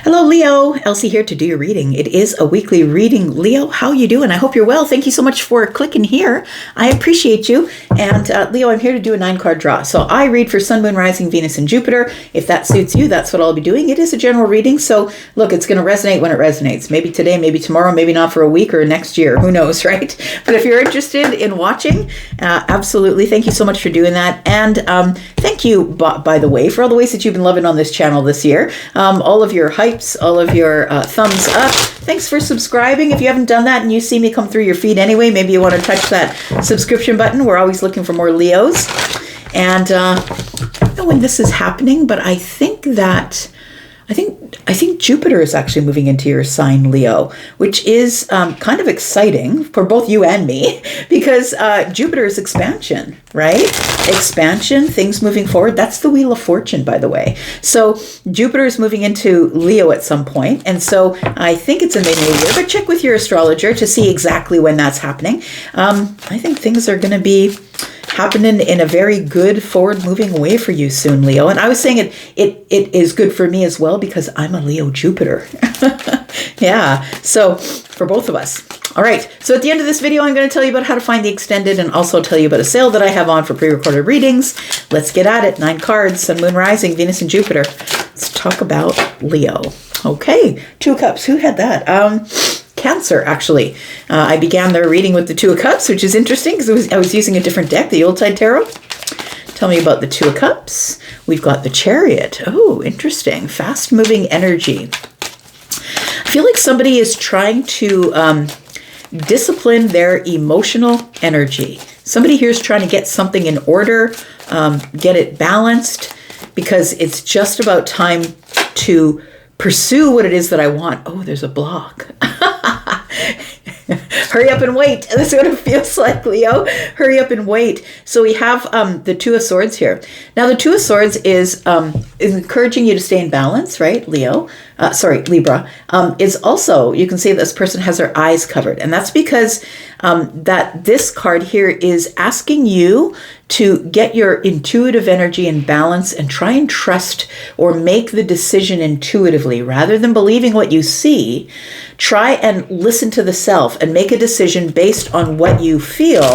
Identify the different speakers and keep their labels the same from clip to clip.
Speaker 1: Hello, Leo. Elsie here to do your reading. It is a weekly reading. Leo, how you doing? I hope you're well. Thank you so much for clicking here. I appreciate you. And Leo, I'm here to do a 9-card draw. So I read for Sun, Moon, Rising, Venus, and Jupiter. If that suits you, that's what I'll be doing. It is a general reading. So look, it's going to resonate when it resonates. Maybe today, maybe tomorrow, maybe not for a week or next year. Who knows, right? But if you're interested in watching, absolutely. Thank you so much for doing that. And thank you, by the way, for all the ways that you've been loving on this channel this year. All of your hypes, all of your thumbs up. Thanks for subscribing. If you haven't done that and you see me come through your feed anyway, maybe you want to touch that subscription button. We're always looking for more Leos. And I don't know when this is happening, but I think Jupiter is actually moving into your sign, Leo, which is kind of exciting for both you and me because Jupiter is expansion, right? Expansion, things moving forward. That's the Wheel of Fortune, by the way. So Jupiter is moving into Leo at some point, and so I think it's in the new year, but check with your astrologer to see exactly when that's happening. I think things are going to be happening in a very good forward-moving way for you soon, Leo. And I was saying it is good for me as well because I'm a Leo Jupiter. Yeah, so for both of us. All right, so at the end of this video, I'm going to tell you about how to find the extended and also tell you about a sale that I have on for pre-recorded readings. Let's get at it. 9 cards, Sun, Moon, Rising, Venus, and Jupiter. Let's talk about Leo. Okay, 2 of Cups. Who had that? Cancer, actually. I began their reading with the 2 of Cups, which is interesting because I was using a different deck, the Yuletide Tarot. Tell me about the 2 of Cups. We've got the Chariot. Oh, interesting. Fast-moving energy. I feel like somebody is trying to discipline their emotional energy. Somebody here is trying to get something in order, get it balanced, because it's just about time to pursue what it is that I want. Oh, there's a block. Hurry up and wait. That's what it feels like, Leo. Hurry up and wait. So we have the 2 of Swords here. Now, the 2 of Swords is encouraging you to stay in balance, right, Leo? Libra. Is also, you can see this person has their eyes covered. And that's because that this card here is asking you to get your intuitive energy in balance and try and trust or make the decision intuitively rather than believing what you see. Try and listen to the self and make a decision based on what you feel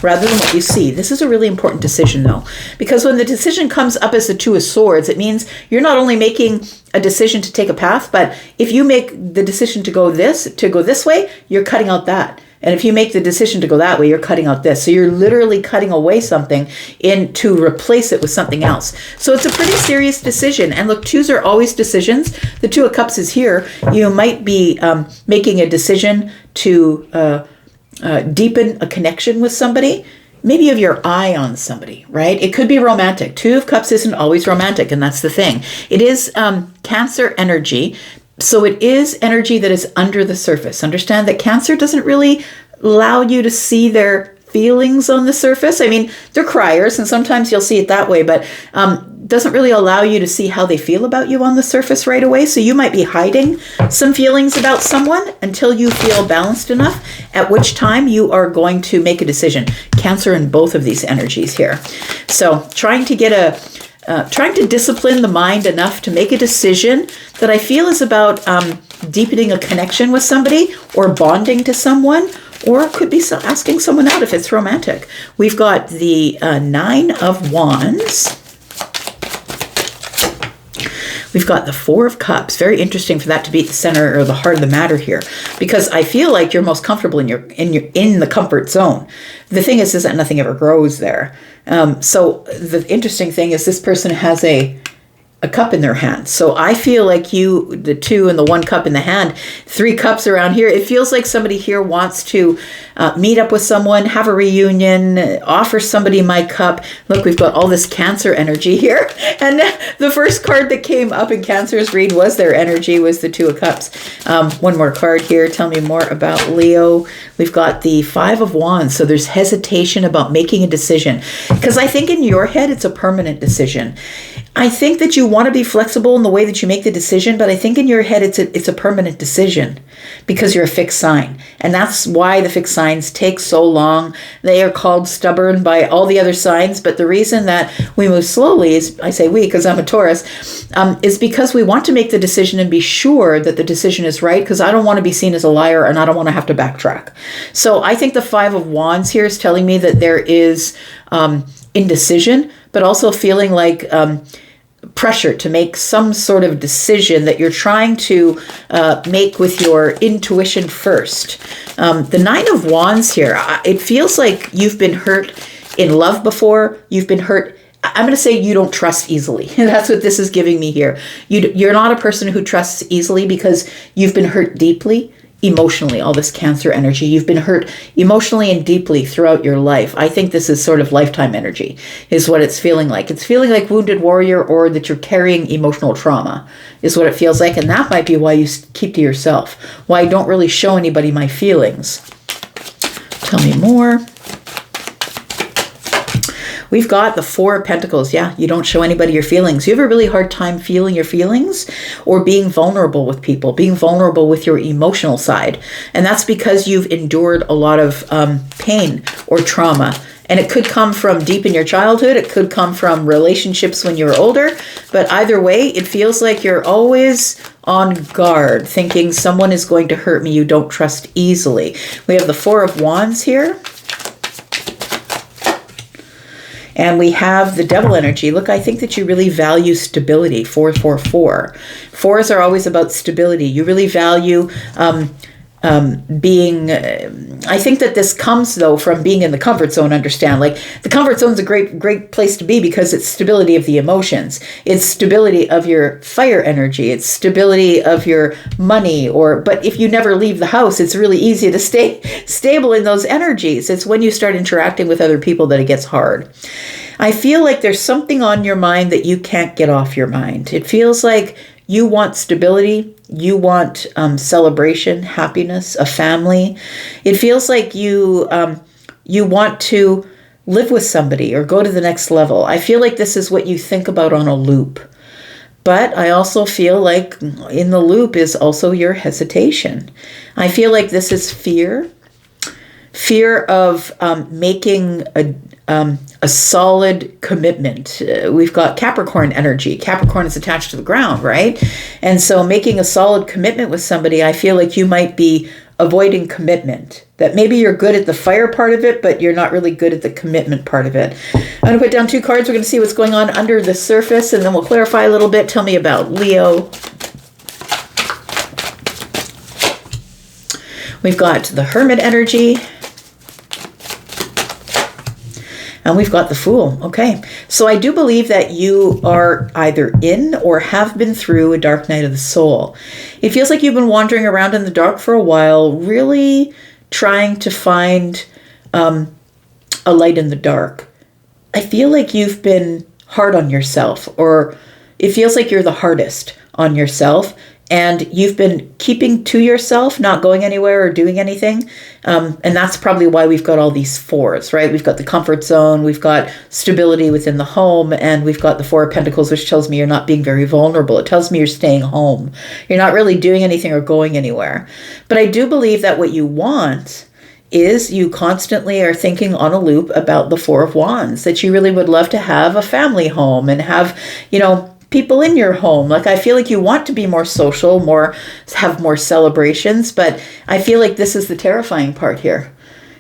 Speaker 1: rather than what you see. This is a really important decision, though, because when the decision comes up as the 2 of Swords, it means you're not only making a decision to take a path, but if you make the decision to go this way, you're cutting out that. And if you make the decision to go that way, you're cutting out this. So you're literally cutting away something to replace it with something else. So it's a pretty serious decision. And look, 2s are always decisions. The 2 of Cups is here. You might be making a decision to deepen a connection with somebody. Maybe you have your eye on somebody, right? It could be romantic. 2 of Cups isn't always romantic, and that's the thing. It is Cancer energy. So it is energy that is under the surface. Understand that Cancer doesn't really allow you to see their feelings on the surface. I mean, they're criers, and sometimes you'll see it that way, but doesn't really allow you to see how they feel about you on the surface right away. So you might be hiding some feelings about someone until you feel balanced enough, at which time you are going to make a decision. Cancer in both of these energies here. So trying to discipline the mind enough to make a decision that I feel is about deepening a connection with somebody or bonding to someone, or it could be asking someone out if it's romantic. We've got the 9 of Wands. We've got the 4 of Cups. Very interesting for that to be at the center or the heart of the matter here, because I feel like you're most comfortable in the comfort zone. The thing is that nothing ever grows there. So the interesting thing is this person has a cup in their hand. So I feel like the 2 and the 1 cup in the hand, 3 cups around here. It feels like somebody here wants to meet up with someone, have a reunion, offer somebody my cup. Look, we've got all this Cancer energy here. And the first card that came up in Cancer's read was their energy, was the 2 of Cups. One more card here. Tell me more about Leo. We've got the 5 of Wands. So there's hesitation about making a decision, because I think in your head, it's a permanent decision. I think that you want to be flexible in the way that you make the decision, but I think in your head it's a permanent decision because you're a fixed sign. And that's why the fixed signs take so long. They are called stubborn by all the other signs, but the reason that we move slowly is, I say we because I'm a Taurus, is because we want to make the decision and be sure that the decision is right, because I don't want to be seen as a liar and I don't want to have to backtrack. So I think the Five of Wands here is telling me that there is indecision, but also feeling like pressure to make some sort of decision that you're trying to make with your intuition first. The Nine of Wands here, it feels like you've been hurt in love before. You've been hurt. I'm going to say you don't trust easily. That's what this is giving me here. You're not a person who trusts easily because you've been hurt deeply. Emotionally, all this Cancer energy. You've been hurt emotionally and deeply throughout your life. I think this is sort of lifetime energy is what it's feeling like. It's feeling like wounded warrior, or that you're carrying emotional trauma is what it feels like. And that might be why you keep to yourself, why I don't really show anybody my feelings. Tell me more. We've got the Four of Pentacles. Yeah, you don't show anybody your feelings. You have a really hard time feeling your feelings or being vulnerable with people, being vulnerable with your emotional side. And that's because you've endured a lot of pain or trauma. And it could come from deep in your childhood. It could come from relationships when you were older. But either way, it feels like you're always on guard, thinking someone is going to hurt me. You don't trust easily. We have the Four of Wands here. And we have the Devil energy. Look, I think that you really value stability. 444. Fours are always about stability. You really value being. I think that this comes though from being in the comfort zone. Understand, like the comfort zone is a great place to be because it's stability of the emotions. It's stability of your fire energy. It's stability of your money. But if you never leave the house, it's really easy to stay stable in those energies. It's when you start interacting with other people that it gets hard. I feel like there's something on your mind that you can't get off your mind. It feels like you want stability. You want celebration, happiness, a family. It feels like you want to live with somebody or go to the next level. I feel like this is what you think about on a loop. But I also feel like in the loop is also your hesitation. I feel like this is fear. Fear of making a solid commitment. We've got Capricorn energy. Capricorn is attached to the ground, right? And so making a solid commitment with somebody, I feel like you might be avoiding commitment. That maybe you're good at the fire part of it, but you're not really good at the commitment part of it. I'm going to put down two cards. We're going to see what's going on under the surface, and then we'll clarify a little bit. Tell me about Leo. We've got the Hermit energy. And we've got the Fool. Okay. So I do believe that you are either in or have been through a dark night of the soul. It feels like you've been wandering around in the dark for a while, really trying to find a light in the dark. I feel like you've been hard on yourself, or it feels like you're the hardest on yourself. And you've been keeping to yourself, not going anywhere or doing anything. And that's probably why we've got all these fours, right? We've got the comfort zone, we've got stability within the home, and we've got the Four of Pentacles, which tells me you're not being very vulnerable. It tells me you're staying home. You're not really doing anything or going anywhere. But I do believe that what you want is you constantly are thinking on a loop about the Four of Wands, that you really would love to have a family home and have, people in your home. Like, I feel like you want to be more social, have more celebrations, but I feel like this is the terrifying part here.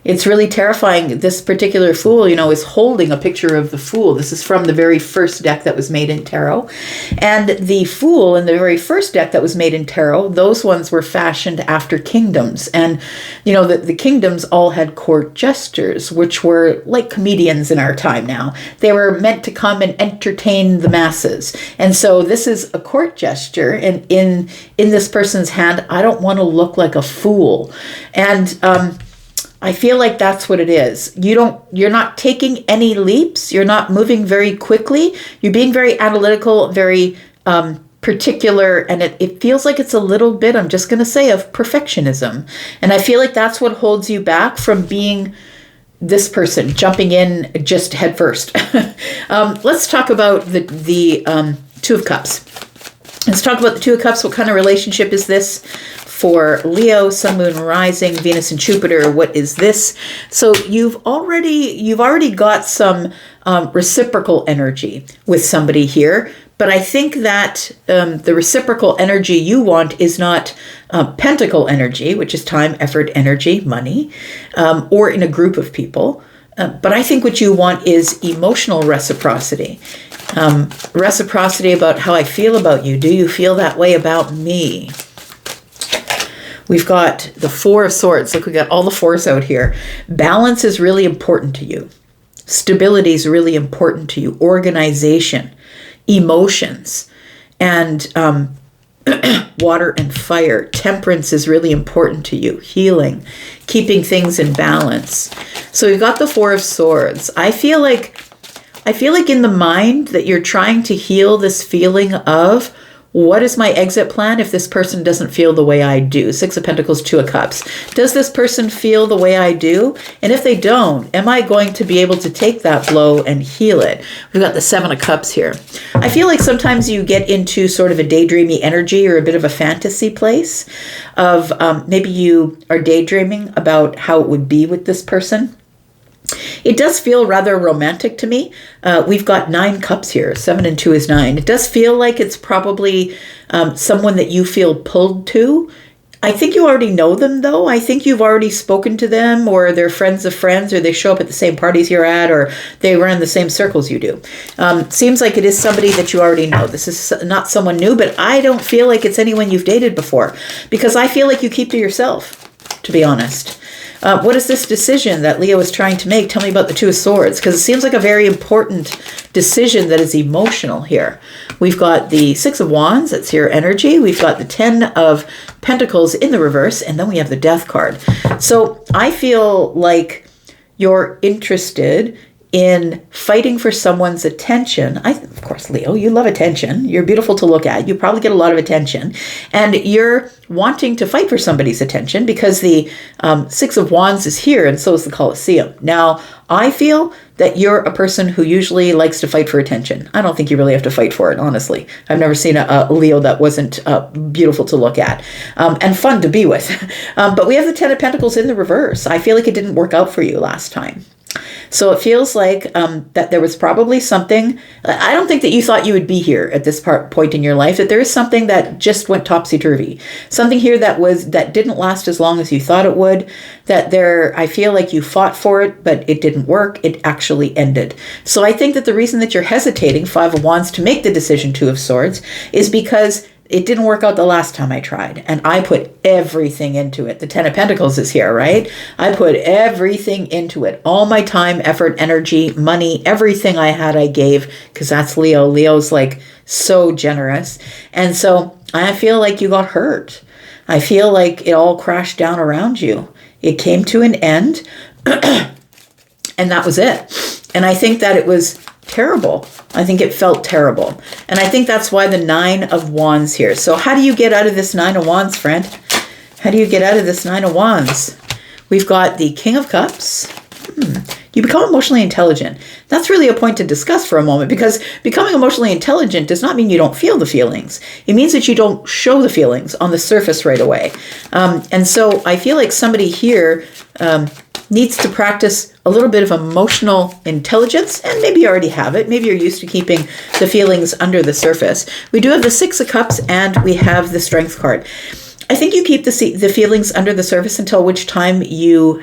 Speaker 1: It's really terrifying. This particular Fool, is holding a picture of the Fool. This is from the very first deck that was made in tarot. And the Fool in the very first deck that was made in tarot, those ones were fashioned after kingdoms. And, the kingdoms all had court jesters, which were like comedians in our time now. They were meant to come and entertain the masses. And so this is a court gesture. And in this person's hand, I don't want to look like a fool. And, I feel like that's what it is. You're not taking any leaps. You're not moving very quickly. You're being very analytical, very particular. And it feels like it's a little bit, I'm just going to say, of perfectionism. And I feel like that's what holds you back from being this person jumping in just head first. Let's talk about the Two of Cups. Let's talk about the Two of Cups. What kind of relationship is this for Leo, Sun, Moon, Rising, Venus, and Jupiter? What is this? So you've already got some reciprocal energy with somebody here. But I think that the reciprocal energy you want is not pentacle energy, which is time, effort, energy, money, or in a group of people. But I think what you want is emotional reciprocity. Reciprocity about how I feel about you. Do you feel that way about me? We've got the Four of Swords. Look, we got all the fours out here. Balance is really important to you. Stability is really important to you. Organization, emotions, and water and fire. Temperance is really important to you. Healing, keeping things in balance. So we've got the Four of Swords. I feel like in the mind that you're trying to heal this feeling of, what is my exit plan if this person doesn't feel the way I do? Six of Pentacles, Two of Cups. Does this person feel the way I do? And if they don't, am I going to be able to take that blow and heal it? We've got the Seven of Cups here. I feel like sometimes you get into sort of a daydreamy energy or a bit of a fantasy place of maybe you are daydreaming about how it would be with this person. It does feel rather romantic to me. We've got 9 cups here. 7 and 2 is 9. It does feel like it's probably someone that you feel pulled to. I think you already know them, though. I think you've already spoken to them, or they're friends of friends, or they show up at the same parties you're at, or they run the same circles you do. Seems like it is somebody that you already know. This is not someone new, but I don't feel like it's anyone you've dated before, because I feel like you keep to yourself, to be honest. What is this decision that Leo is trying to make? Tell me about the Two of Swords, because it seems like a very important decision that is emotional here. We've got the Six of Wands, that's your energy. We've got the 10 of Pentacles in the reverse, and then we have the Death card. So I feel like you're interested in fighting for someone's attention. Of course, Leo, you love attention. You're beautiful to look at. You probably get a lot of attention. And you're wanting to fight for somebody's attention because the Six of Wands is here, and so is the Colosseum. Now, I feel that you're a person who usually likes to fight for attention. I don't think you really have to fight for it, honestly. I've never seen a Leo that wasn't beautiful to look at and fun to be with. But we have the 10 of Pentacles in the reverse. I feel like it didn't work out for you last time. So it feels like that there was probably something. I don't think that you thought you would be here at this point in your life, that there is something that just went topsy-turvy. Something here that didn't last as long as you thought it would. I feel like you fought for it, but it didn't work. It actually ended. So I think that the reason that you're hesitating, Five of Wands, to make the decision, Two of Swords, is because it didn't work out the last time I tried, and I put everything into it. The 10 of Pentacles is here, right? I put everything into it. All my time, effort, energy, money, everything I had, I gave, because that's Leo. Leo's like so generous. And so I feel like you got hurt. I feel like it all crashed down around you. It came to an end, and that was it. And I think that it was terrible. I think it felt terrible. And I think that's why the 9 of Wands here. So how do you get out of this 9 of Wands, friend? How do you get out of this 9 of Wands? We've got the King of Cups. You become emotionally intelligent. That's really a point to discuss for a moment, because becoming emotionally intelligent does not mean you don't feel the feelings. It means that you don't show the feelings on the surface right away. And so I feel like somebody here needs to practice a little bit of emotional intelligence, and maybe you already have it. Maybe you're used to keeping the feelings under the surface. We do have the Six of Cups, and we have the Strength card. I think you keep the feelings under the surface until which time you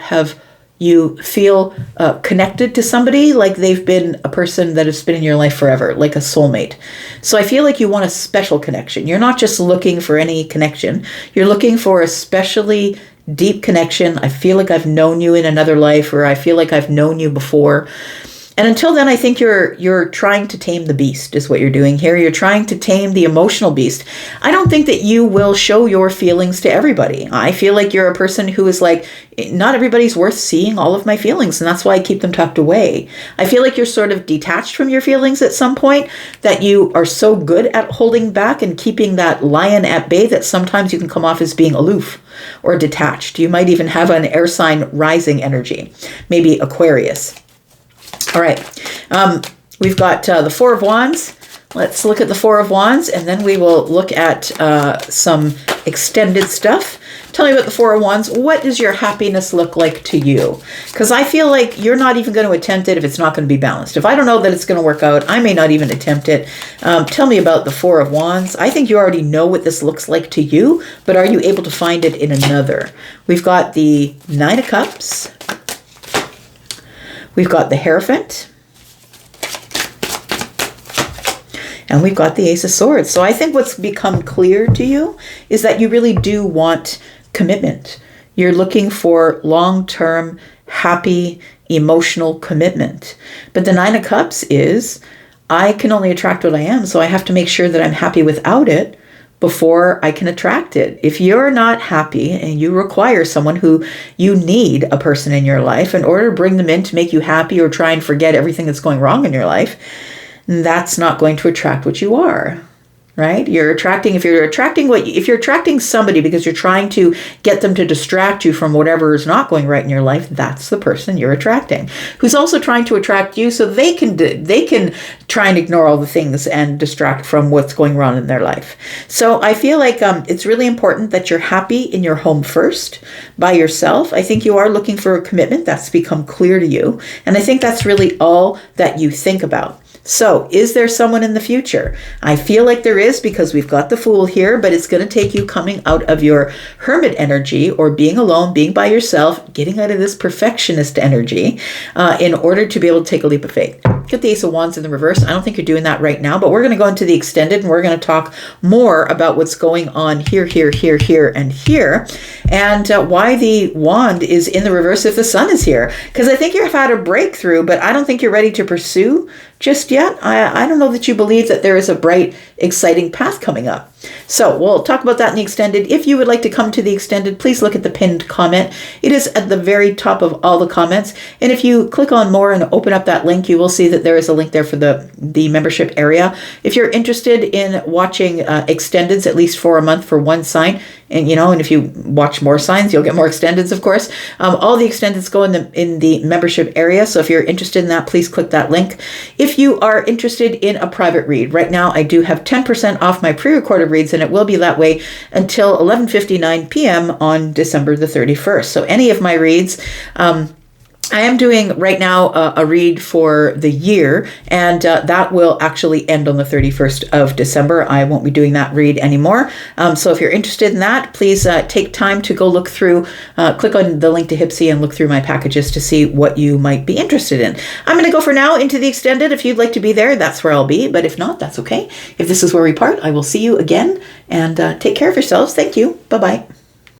Speaker 1: feel connected to somebody, like they've been a person that has been in your life forever, like a soulmate. So I feel like you want a special connection. You're not just looking for any connection. You're looking for a specially deep connection. I feel like I've known you in another life, or I feel like I've known you before. And until then, I think you're trying to tame the beast is what you're doing here. You're trying to tame the emotional beast. I don't think that you will show your feelings to everybody. I feel like you're a person who is like, not everybody's worth seeing all of my feelings, and that's why I keep them tucked away. I feel like you're sort of detached from your feelings at some point, that you are so good at holding back and keeping that lion at bay that sometimes you can come off as being aloof or detached. You might even have an air sign rising energy, maybe Aquarius. All right, we've got the Four of Wands. Let's look at the Four of Wands, and then we will look at some extended stuff. Tell me about the Four of Wands. What does your happiness look like to you? Because I feel like you're not even going to attempt it if it's not going to be balanced. If I don't know that it's going to work out, I may not even attempt it. Tell me about the Four of Wands. I think you already know what this looks like to you, but are you able to find it in another? We've got the Nine of Cups. We've got the Hierophant. And we've got the Ace of Swords. So I think what's become clear to you is that you really do want commitment. You're looking for long-term, happy, emotional commitment. But the Nine of Cups is, I can only attract what I am, so I have to make sure that I'm happy without it before I can attract it. If you're not happy and you require someone who you need a person in your life in order to bring them in to make you happy or try and forget everything that's going wrong in your life, that's not going to attract what you are, right? If you're attracting somebody because you're trying to get them to distract you from whatever is not going right in your life, that's the person you're attracting, who's also trying to attract you so they can try and ignore all the things and distract from what's going wrong in their life. So I feel like it's really important that you're happy in your home first by yourself. I think you are looking for a commitment. That's become clear to you. And I think that's really all that you think about. So, is there someone in the future? I feel like there is, because we've got the Fool here, but it's going to take you coming out of your hermit energy or being alone, being by yourself, getting out of this perfectionist energy in order to be able to take a leap of faith. Get the Ace of Wands in the reverse. I don't think you're doing that right now, but we're going to go into the extended and we're going to talk more about what's going on here, here, here, here, and here, and why the wand is in the reverse if the sun is here. Because I think you've had a breakthrough, but I don't think you're ready to pursue just yet. I don't know that you believe that there is a bright, exciting path coming up. So we'll talk about that in the extended. If you would like to come to the extended, please look at the pinned comment. It is at the very top of all the comments. And if you click on more and open up that link, you will see that there is a link there for the membership area. If you're interested in watching extendeds, at least for a month for one sign, and if you watch more signs, you'll get more extendeds, of course. All the extendeds go in the membership area. So if you're interested in that, please click that link. If you are interested in a private read, right now I do have 10% off my pre-recorded reads, and it will be that way until 11:59 p.m. on December the 31st. So any of my reads, I am doing right now a read for the year, and that will actually end on the 31st of December. I won't be doing that read anymore. So if you're interested in that, please take time to go look through, click on the link to Hypsee and look through my packages to see what you might be interested in. I'm going to go for now into the extended. If you'd like to be there, that's where I'll be. But if not, that's okay. If this is where we part, I will see you again, and take care of yourselves. Thank you. Bye-bye.